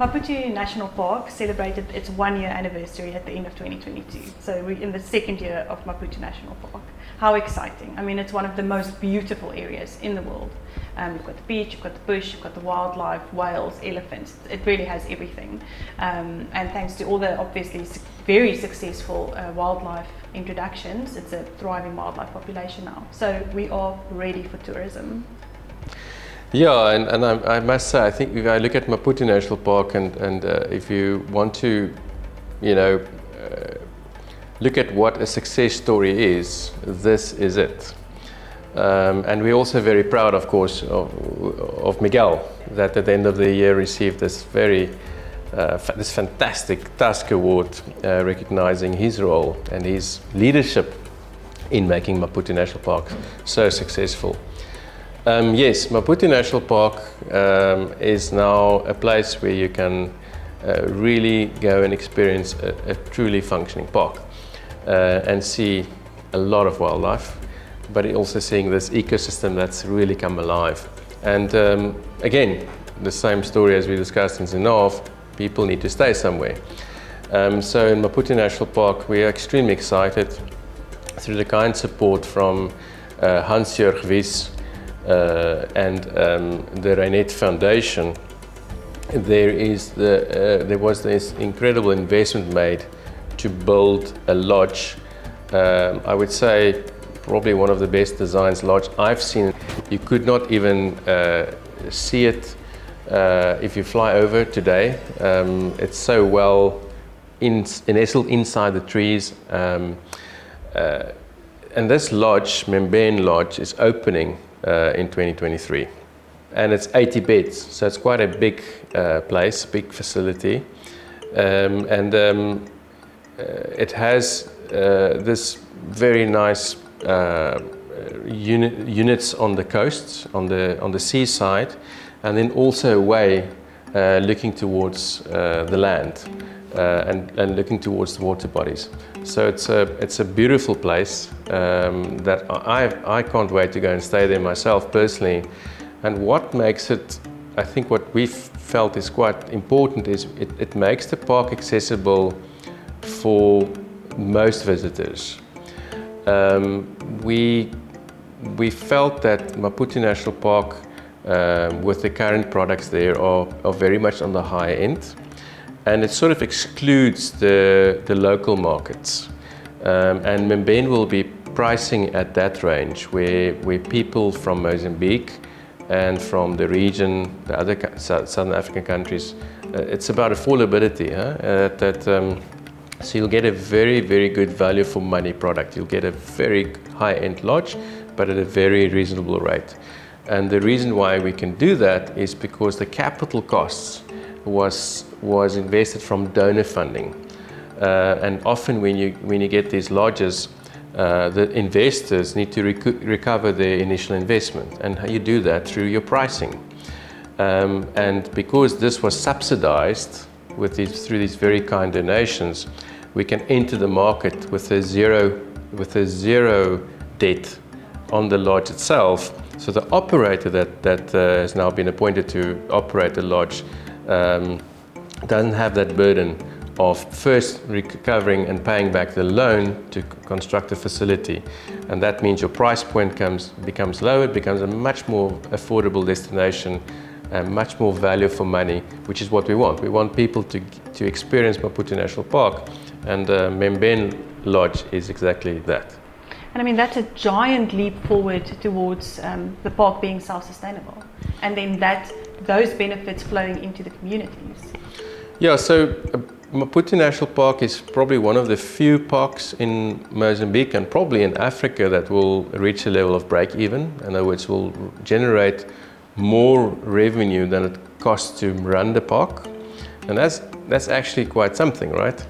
Maputo National Park celebrated its 1-year anniversary at the end of 2022. So we're in the 2nd year of Maputo National Park. How exciting. I mean, it's one of the most beautiful areas in the world. You've got the beach, you've got the bush, you've got the wildlife, whales, elephants. It really has everything. And thanks to all the obviously very successful wildlife introductions, it's a thriving wildlife population now. So we are ready for tourism. Yeah, and I must say, I think if I look at Maputo National Park and if you want to, look at what a success story is, this is it. And we're also very proud, of course, of Miguel, that at the end of the year received this this fantastic Task Award, recognizing his role and his leadership in making Maputo National Park so successful. Yes, Maputo National Park is now a place where you can really go and experience a truly functioning park and see a lot of wildlife, but also seeing this ecosystem that's really come alive. And again, the same story as we discussed in Zenov, people need to stay somewhere. So in Maputo National Park, we are extremely excited through the kind support from Hans-Jörg Wies and the Reinet Foundation. There was this incredible investment made to build a lodge. I would say probably one of the best designed lodge I've seen. You could not even see it if you fly over today. It's so well nestled inside the trees. And this lodge, Membene Lodge, is opening in 2023. And it's 80 beds, so it's quite a big place, big facility. It has this very nice units on the coasts, on the seaside, and then also a way looking towards the land and looking towards the water bodies. So it's a beautiful place that I can't wait to go and stay there myself personally. And what makes it, I think what we've felt is quite important is it makes the park accessible for most visitors. We felt that Maputo National Park, with the current products there, are very much on the high end, and it sort of excludes the local markets. And Membene will be pricing at that range, where people from Mozambique and from the region, the other Southern African countries, it's about affordability. So you'll get a very, very good value for money product. You'll get a very high-end lodge, but at a very reasonable rate. And the reason why we can do that is because the capital costs was invested from donor funding. And often when you get these lodges, the investors need to recover their initial investment. And how you do that? Through your pricing. And because this was subsidized through these very kind donations, we can enter the market with a zero debt on the lodge itself. So the operator that has now been appointed to operate the lodge doesn't have that burden of first recovering and paying back the loan to construct the facility. And that means your price point becomes lower, it becomes a much more affordable destination, and much more value for money, which is what we want. We want people to experience Maputo National Park, and Membene Lodge is exactly that. And I mean, that's a giant leap forward towards the park being self-sustainable, and then those benefits flowing into the communities. Yeah, so Maputo National Park is probably one of the few parks in Mozambique and probably in Africa that will reach a level of break-even. In other words, will generate more revenue than it costs to run the park, and that's actually quite something, right?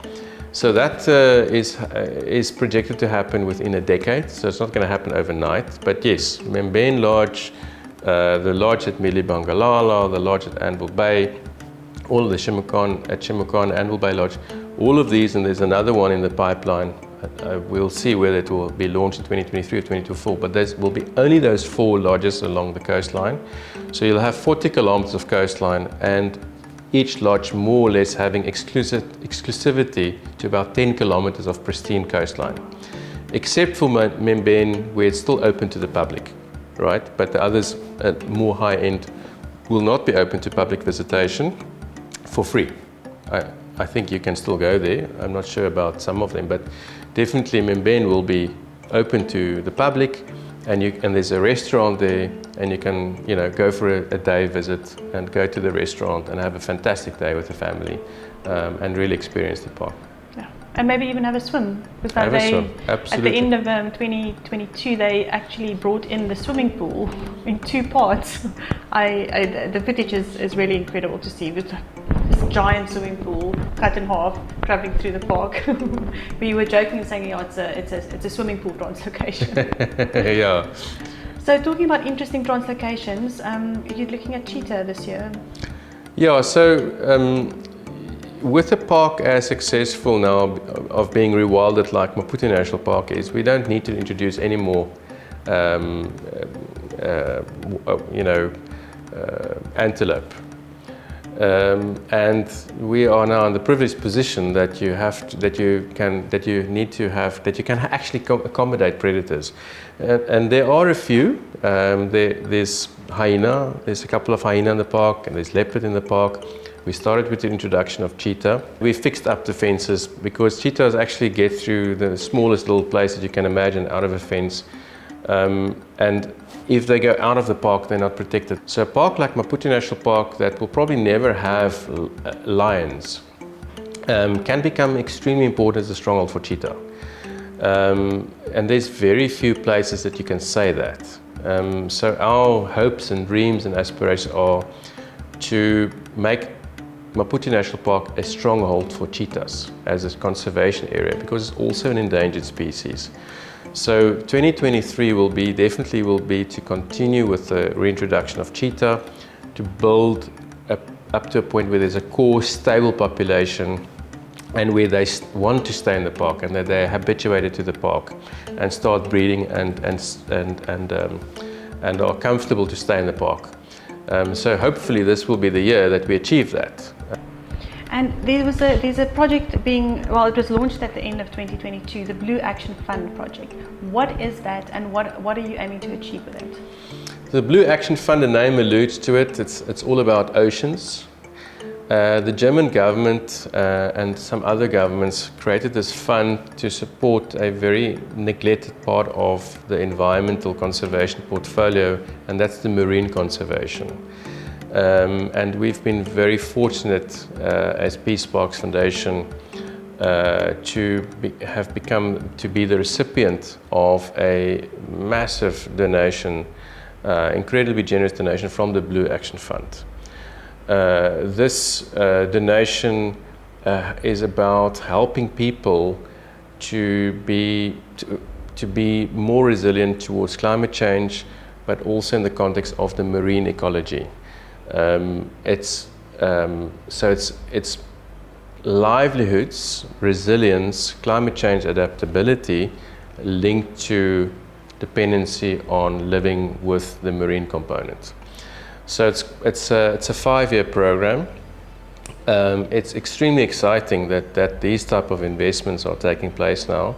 So that is projected to happen within a decade, so it's not going to happen overnight. But yes, Membene Lodge, the lodge at Milibangalala, the lodge at Anvil Bay, all of the Chimukan, Anvil Bay Lodge, all of these, and there's another one in the pipeline. We'll see whether it will be launched in 2023 or 2024, but there will be only those 4 lodges along the coastline. So you'll have 40 kilometers of coastline and each lodge more or less having exclusivity to about 10 kilometers of pristine coastline, except for Membene, where it's still open to the public, right? But the others, more high-end, will not be open to public visitation for free. I think you can still go there. I'm not sure about some of them, but definitely Membene will be open to the public, and there's a restaurant there, and you can go for a day visit and go to the restaurant and have a fantastic day with the family, and really experience the park. Yeah. And maybe even have a swim. Because have a swim. Absolutely. At the end of 2022, they actually brought in the swimming pool in 2 parts. The footage is really incredible to see. With this giant swimming pool cut in half, traveling through the park. But you were joking and saying, it's a swimming pool translocation. Yeah. So talking about interesting translocations, you're looking at cheetah this year. Yeah. So. With a park as successful now of being rewilded like Maputo National Park is, we don't need to introduce any more, antelope. And we are now in the privileged position that you can actually accommodate predators, and there are a few. There's hyena. There's a couple of hyena in the park, and there's leopard in the park. We started with the introduction of cheetah. We fixed up the fences because cheetahs actually get through the smallest little place that you can imagine out of a fence. And if they go out of the park, they're not protected. So a park like Maputo National Park that will probably never have lions can become extremely important as a stronghold for cheetah. And there's very few places that you can say that. So our hopes and dreams and aspirations are to make Maputo National Park a stronghold for cheetahs as a conservation area, because it's also an endangered species. So 2023 will be to continue with the reintroduction of cheetah, to build up to a point where there's a core stable population and where they want to stay in the park and that they're habituated to the park and start breeding and are comfortable to stay in the park. So hopefully this will be the year that we achieve that. And there's a project being, well, it was launched at the end of 2022, the Blue Action Fund project. What is that, and what are you aiming to achieve with it? The Blue Action Fund, the name alludes to it. It's all about oceans. The German government and some other governments created this fund to support a very neglected part of the environmental conservation portfolio, and that's the marine conservation. And we've been very fortunate as Peace Parks Foundation to be the recipient of a massive donation, incredibly generous donation from the Blue Action Fund. This donation is about helping people to be more resilient towards climate change, but also in the context of the marine ecology. It's livelihoods, resilience, climate change adaptability linked to dependency on living with the marine component. So it's a 5-year program. It's extremely exciting that these type of investments are taking place now,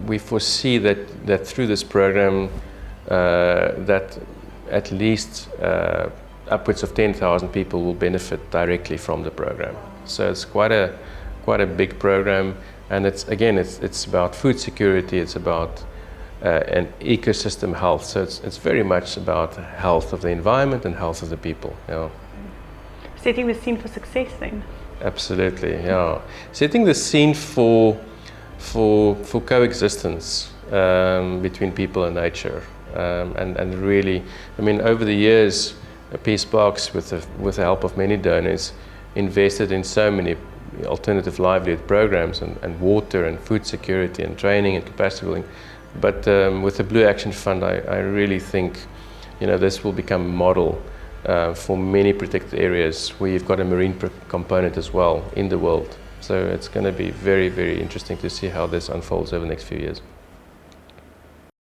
we foresee that through this program that at least upwards of 10,000 people will benefit directly from the program. So it's quite a big program, and it's about food security. It's about and ecosystem health. So it's very much about health of the environment and health of the people. Yeah. Setting the scene for success then. Absolutely, yeah. Setting the scene for coexistence between people and nature. And really, I mean, over the years, Peace Parks, with the help of many donors, invested in so many alternative livelihood programs and water and food security and training and capacity building. But with the Blue Action Fund, I really think, this will become a model for many protected areas where you've got a marine component as well in the world. So it's going to be very, very interesting to see how this unfolds over the next few years.